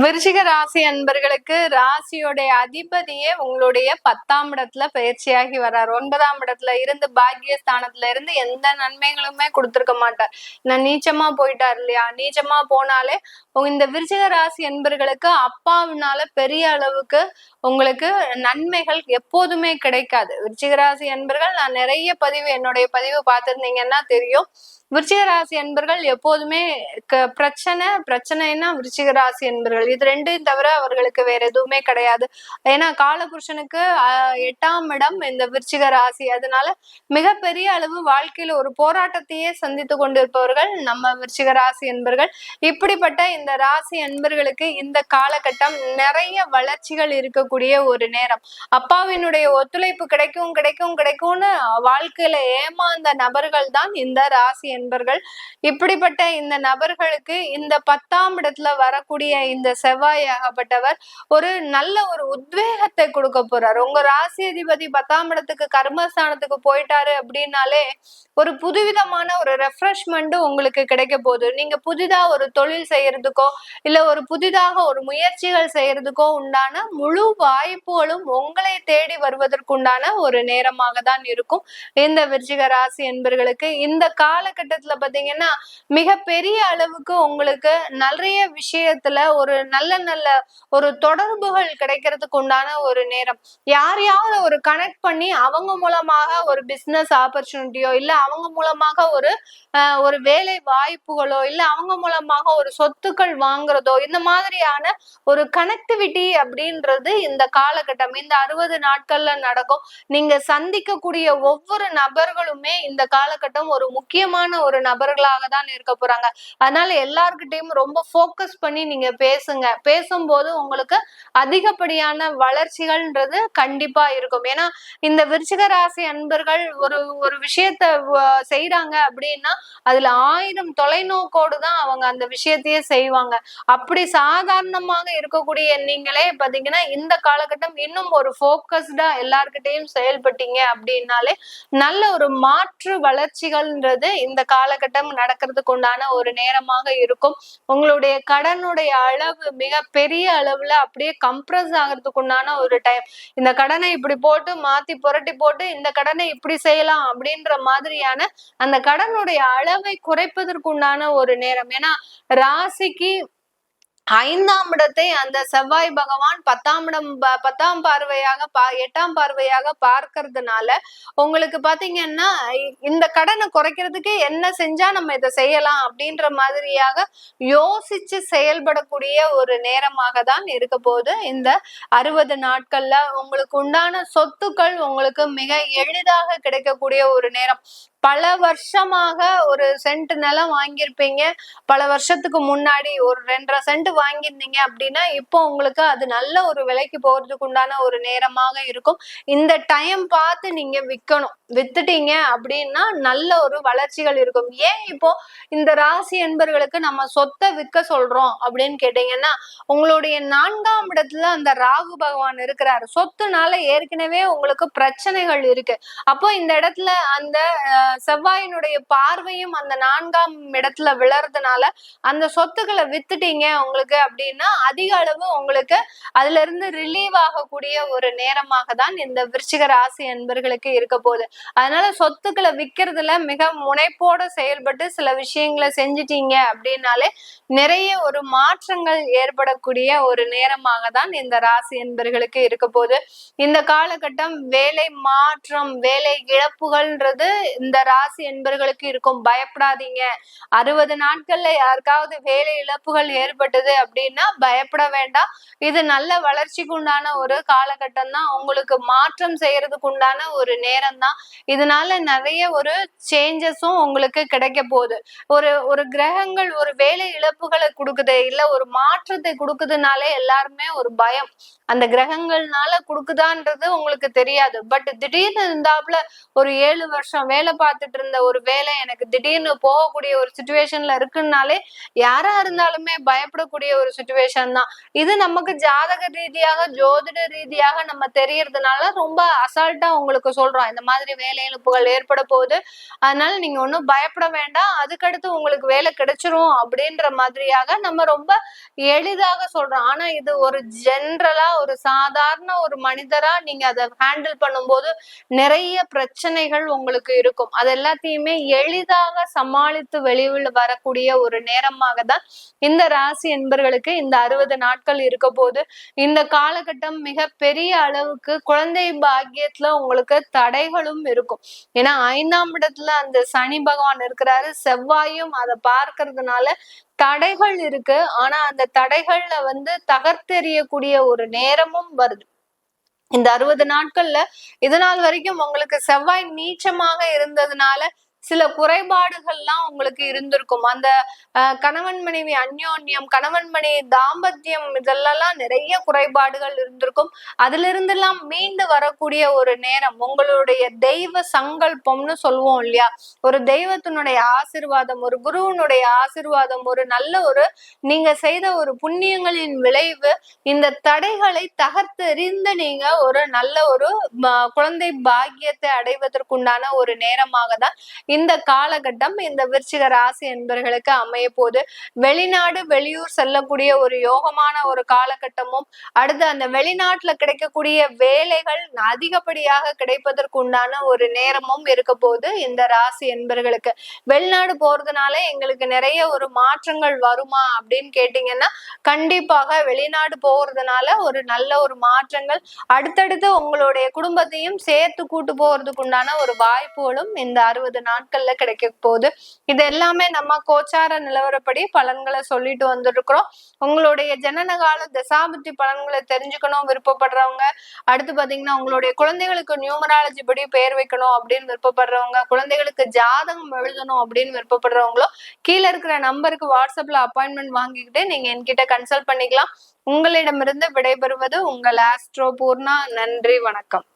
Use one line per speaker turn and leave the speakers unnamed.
விருச்சிக ராசி அன்பர்களுக்கு ராசியோடைய அதிபதியே உங்களுடைய 10ஆம் இடத்துல பயிற்சியாகி வர்றார். 9ஆம் இடத்துல இருந்து பாக்கியஸ்தானத்துல இருந்து எந்த நன்மைகளுமே கொடுத்திருக்க மாட்டார். நான் நீச்சமா போயிட்டார் இல்லையா? நீச்சமா போனாலே இந்த விருச்சிக ராசி அன்பர்களுக்கு அப்பாவினால பெரிய அளவுக்கு உங்களுக்கு நன்மைகள் எப்போதுமே கிடைக்காது. விருச்சிக ராசி அன்பர்கள் நான் நிறைய என்னுடைய பதிவு பார்த்திருந்தீங்கன்னா தெரியும். விருச்சிக ராசி அன்பர்கள் எப்போதுமே பிரச்சனைன்னா விருச்சிக ராசி அன்பர்கள் இது ரெண்டையும் தவிர அவர்களுக்கு வேற எதுவுமே கிடையாது. ஏன்னா காலபுருஷனுக்கு 8ஆம் இடம் இந்த விருச்சிக ராசி. அதனால மிகப்பெரிய அளவு வாழ்க்கையில ஒரு போராட்டத்தையே சந்தித்து கொண்டிருப்பவர்கள் நம்ம விருச்சிக ராசி அன்பர்கள். இப்படிப்பட்ட இந்த ராசி அன்பர்களுக்கு இந்த காலகட்டம் நிறைய வளர்ச்சிகள் இருக்கக்கூடிய ஒரு நேரம். அப்பாவினுடைய ஒத்துழைப்பு கிடைக்கும்னு வாழ்க்கையில ஏமாந்த நபர்கள் தான் இந்த ராசி என்பர்கள். இப்படிப்பட்ட இந்த நபர்களுக்கு இந்த 10ஆம் இடத்துல வரக்கூடிய இந்த செவ்வாய் ஆகப்பட்டவர் ஒரு நல்ல ஒரு உத்வேகத்தை கொடுக்க போறார். உங்க ராசி அதிபதி 10ஆம் இடத்துக்கு கர்மஸ்தானத்துக்கு போயிட்டாரு அப்படின்னாலே ஒரு புதுவிதமான ஒரு ரெஃப்ரெஷ்மெண்ட் உங்களுக்கு கிடைக்க போகுது. நீங்க புதிதா ஒரு தொழில் செய்யறதுக்கோ இல்ல ஒரு புதிதாக ஒரு முயற்சிகள் செய்யறதுக்கோ உண்டான முழு வாய்ப்புகளும் உங்களை தேடி வருவதற்குண்டான ஒரு நேரமாக தான் இருக்கும் இந்த விருச்சிக ராசி என்பர்களுக்கு. இந்த காலகட்டத்துல பாத்தீங்கன்னா மிக பெரிய அளவுக்கு உங்களுக்கு நிறைய விஷயத்துல ஒரு நல்ல ஒரு தொடர்புகள் கிடைக்கிறதுக்கு உண்டான ஒரு நேரம். யாரையாவது ஒரு கனெக்ட் பண்ணி அவங்க மூலமாக ஒரு பிசினஸ் ஆப்பர்ச்சுனிட்டியோ இல்ல அவங்க மூலமாக ஒரு வேலை வாய்ப்புகளோ இல்ல அவங்க மூலமாக ஒரு சொத்துக்கள் வாங்குறதோ இந்த மாதிரியான ஒரு கனெக்டிவிட்டி அப்படின்றது இந்த காலகட்டம் இந்த 60 நாட்கள்ல நடக்கும். நீங்க சந்திக்கக்கூடிய ஒவ்வொரு நபர்களுமே இந்த காலகட்டம் ஒரு முக்கியமான ஒரு நபர்களாக தான் இருக்க போறாங்க. அதனால எல்லார்கிட்டையும் ரொம்ப போக்கஸ் பண்ணி நீங்க பேசுங்க. பேசும்போது உங்களுக்கு அதிகப்படியான வளர்ச்சிகள்ன்றது கண்டிப்பா இருக்கும். ஏன்னா இந்த விருச்சிக ராசி அன்பர்கள் ஒரு விஷயத்த செய்யறாங்க அப்படின்னா அதுல 1000 தொலைநோக்கோடு தான் அவங்க அந்த விஷயத்தையே செய்வாங்க. அப்படி சாதாரணமாக இருக்கக்கூடிய நீங்களே பாத்தீங்கன்னா இந்த காலகட்டம் இன்னும் ஒரு போக்கஸ்டா எல்லார்கிட்டையும் செயல்பட்டீங்க அப்படின்னாலே நல்ல ஒரு மாற்று வளர்ச்சிகள்ன்றது இந்த காலகட்டம் நடக்கிறதுக்கு உண்டான ஒரு நேரமாக இருக்கும். உங்களுடைய கடனுடைய அளவு மிக பெரிய அளவுல அப்படியே கம்ப்ரஸ் ஆகிறதுக்கு உண்டான ஒரு டைம். இந்த கடனை இப்படி போட்டு மாத்தி புரட்டி போட்டு இந்த கடனை இப்படி செய்யலாம் அப்படின்ற மாதிரியான அந்த கடனுடைய அளவை குறைப்பதற்குண்டான ஒரு நேரம். ஏன்னா ராசிக்கு 5ஆம் இடத்தை அந்த செவ்வாய் பகவான் 10ஆம் பார்வையாக 8ஆம் பார்வையாக பார்க்கறதுனால உங்களுக்கு பாத்தீங்கன்னா இந்த கடனை குறைக்கிறதுக்கு என்ன செஞ்சா நம்ம இதை செய்யலாம் அப்படின்ற மாதிரியாக யோசிச்சு செயல்படக்கூடிய ஒரு நேரமாக தான் இருக்க போது. இந்த 60 நாட்கள்ல உங்களுக்கு உண்டான சொத்துக்கள் உங்களுக்கு மிக எளிதாக கிடைக்கக்கூடிய ஒரு நேரம். பல வருஷமாக ஒரு சென்ட் நிலம் வாங்கியிருப்பீங்க. பல வருஷத்துக்கு முன்னாடி ஒரு 2.5 சென்ட் வாங்கியிருந்தீங்க அப்படின்னா இப்போ உங்களுக்கு அது நல்ல ஒரு விலைக்கு போறதுக்கு உண்டான ஒரு நேரமாக இருக்கும். இந்த டைம் பார்த்து நீங்க விற்கணும். வித்துட்டீங்க அப்படின்னா நல்ல ஒரு வளர்ச்சிகள் இருக்கும். ஏன் இப்போ இந்த ராசி என்பர்களுக்கு நம்ம சொத்தை விற்க சொல்றோம் அப்படின்னு கேட்டீங்கன்னா உங்களுடைய 4ஆம் இடத்துல அந்த ராகு பகவான் இருக்கிறாரு. சொத்துனால ஏற்கனவே உங்களுக்கு பிரச்சனைகள் இருக்கு. அப்போ இந்த இடத்துல அந்த செவ்வாயினுடைய பார்வையும் அந்த 4ஆம் இடத்துல விழறதுனால அந்த சொத்துக்களை வித்துட்டீங்க உங்களுக்கு அப்படின்னா அதிக அளவு உங்களுக்கு அதுல இருந்து ரிலீவ் ஆகக்கூடிய ஒரு நேரமாக தான் இந்த விருச்சிக ராசி என்பர்களுக்கு இருக்க போகுது. அதனால சொத்துக்களை விற்கிறதுல மிக முனைப்போட செயல்பட்டு சில விஷயங்களை செஞ்சிட்டீங்க அப்படின்னாலே நிறைய ஒரு மாற்றங்கள் ஏற்படக்கூடிய ஒரு நேரமாக தான் இந்த ராசி என்பர்களுக்கு இருக்க போகுது. இந்த காலகட்டம் வேலை மாற்றம் வேலை இழப்புகள்ன்றது இந்த ராசி என்பர்களுக்கு இருக்கும். பயப்படாதீங்க. 60 நாட்கள்ல யாருக்காவது வேலை இழப்புகள் ஏற்பட்டது அப்படின்னா பயப்பட வேண்டாம். இது நல்ல வளர்ச்சிக்கு உண்டான ஒரு காலகட்டம் தான். உங்களுக்கு மாற்றம் செய்யறதுக்கு உண்டான ஒரு நேரம் தான். இதனால நிறைய ஒரு சேஞ்சஸும் உங்களுக்கு கிடைக்க போகுது. ஒரு கிரகங்கள் ஒரு வேலை இழப்புகளை கொடுக்குது இல்ல ஒரு மாற்றத்தை கொடுக்குதுனாலே எல்லாருமே ஒரு பயம். அந்த கிரகங்கள்னால கொடுக்குதான்றது உங்களுக்கு தெரியாது. பட் திடீர்னு இருந்தாப்புல ஒரு 7 வருஷம் வேலை எதிர்பார்த்துட்டு இருந்த ஒரு வேலை எனக்கு திடீர்னு போகக்கூடிய ஒரு சுச்சுவேஷன்ல இருக்குன்னாலே யாரா இருந்தாலுமே பயப்படக்கூடிய ஒரு சுச்சுவேஷன் தான். இது நமக்கு ஜாதக ரீதியாக ஜோதிட ரீதியாக நம்ம தெரியறதுனால ரொம்ப அசால்ட்டா உங்களுக்கு சொல்றோம், இந்த மாதிரி வேலை இழப்புகள் ஏற்பட போகுது, அதனால நீங்க ஒன்றும் பயப்பட வேண்டாம், அதுக்கடுத்து உங்களுக்கு வேலை கிடைச்சிரும் அப்படின்ற மாதிரியாக நம்ம ரொம்ப எளிதாக சொல்றோம். ஆனா இது ஒரு ஜென்ரலா ஒரு சாதாரண ஒரு மனிதரா நீங்க அதை ஹேண்டில் பண்ணும்போது நிறைய பிரச்சனைகள் உங்களுக்கு இருக்கும். அது எல்லாத்தையுமே எளிதாக சமாளித்து வெளியில் வரக்கூடிய ஒரு நேரமாக தான் இந்த ராசி என்பர்களுக்கு இந்த 60 நாட்கள் இருக்க போது. இந்த காலகட்டம் மிக பெரிய அளவுக்கு குழந்தை பாக்கியத்துல உங்களுக்கு தடைகளும் இருக்கும். ஏன்னா 5ஆம் இடத்துல அந்த சனி பகவான் இருக்கிறாரு, செவ்வாயும் அதை பார்க்கறதுனால தடைகள் இருக்கு. ஆனா அந்த தடைகள்ல தகர்த்தெறியக்கூடிய ஒரு நேரமும் வருது. இந்த 60 நாட்கள்ல இது நாள் வரைக்கும் உங்களுக்கு செவ்வாய் நீச்சமாக இருந்ததுனால சில குறைபாடுகள்லாம் உங்களுக்கு இருந்திருக்கும். அந்த கணவன் மனைவி அந்யோன்யம், கணவன் மனைவி தாம்பத்தியம், இதெல்லாம் நிறைய குறைபாடுகள் இருந்திருக்கும். அதுல இருந்தெல்லாம் மீண்டு வரக்கூடிய ஒரு நேரம். உங்களுடைய தெய்வ சங்கல்பம்னு சொல்லுவோம் இல்லையா, ஒரு தெய்வத்தினுடைய ஆசிர்வாதம், ஒரு குருவனுடைய ஆசிர்வாதம், ஒரு நல்ல ஒரு நீங்க செய்த ஒரு புண்ணியங்களின் விளைவு இந்த தடைகளை தகர்த்தெறிந்து நீங்க ஒரு நல்ல ஒரு குழந்தை பாக்கியத்தை அடைவதற்குண்டான ஒரு நேரமாக தான் இந்த காலகட்டம் இந்த விருச்சிக ராசி என்பவர்களுக்கு அமைய போது. வெளிநாடு வெளியூர் செல்லக்கூடிய ஒரு யோகமான ஒரு காலகட்டமும், அடுத்து அந்த வெளிநாட்டுல கிடைக்கக்கூடிய வேலைகள் அதிகப்படியாக கிடைப்பதற்குண்டான ஒரு நேரமும் இருக்க போது இந்த ராசி என்பவர்களுக்கு. வெளிநாடு போறதுனால எங்களுக்கு நிறைய ஒரு மாற்றங்கள் வருமா அப்படின்னு கேட்டீங்கன்னா, கண்டிப்பாக வெளிநாடு போறதுனால ஒரு நல்ல ஒரு மாற்றங்கள், அடுத்தடுத்து உங்களுடைய குடும்பத்தையும் சேர்த்து கூட்டு போறதுக்கு உண்டான ஒரு வாய்ப்புகளும் இந்த 60 நாட்கள்ல கிடைக்க போகுது. இது எல்லாமே நம்ம கோச்சார நிலவரப்படி பலன்களை சொல்லிட்டு வந்துருக்கிறோம். உங்களுடைய ஜனனகால தசாபுத்தி பலன்களை தெரிஞ்சுக்கணும் விருப்பப்படுறவங்க, அடுத்து பாத்தீங்கன்னா உங்களுடைய குழந்தைகளுக்கு நியூமராலஜி படி பெயர் வைக்கணும் அப்படின்னு விருப்பப்படுறவங்க, குழந்தைகளுக்கு ஜாதகம் எழுதணும் அப்படின்னு விருப்பப்படுறவங்களோ கீழே இருக்கிற நம்பருக்கு வாட்ஸ்அப்ல அப்பாயின்மெண்ட் வாங்கிக்கிட்டு நீங்க என்கிட்ட கன்சல்ட் பண்ணிக்கலாம். உங்களிடமிருந்து விடைபெறுவது உங்கள் ஆஸ்ட்ரோ பூர்ணா. நன்றி, வணக்கம்.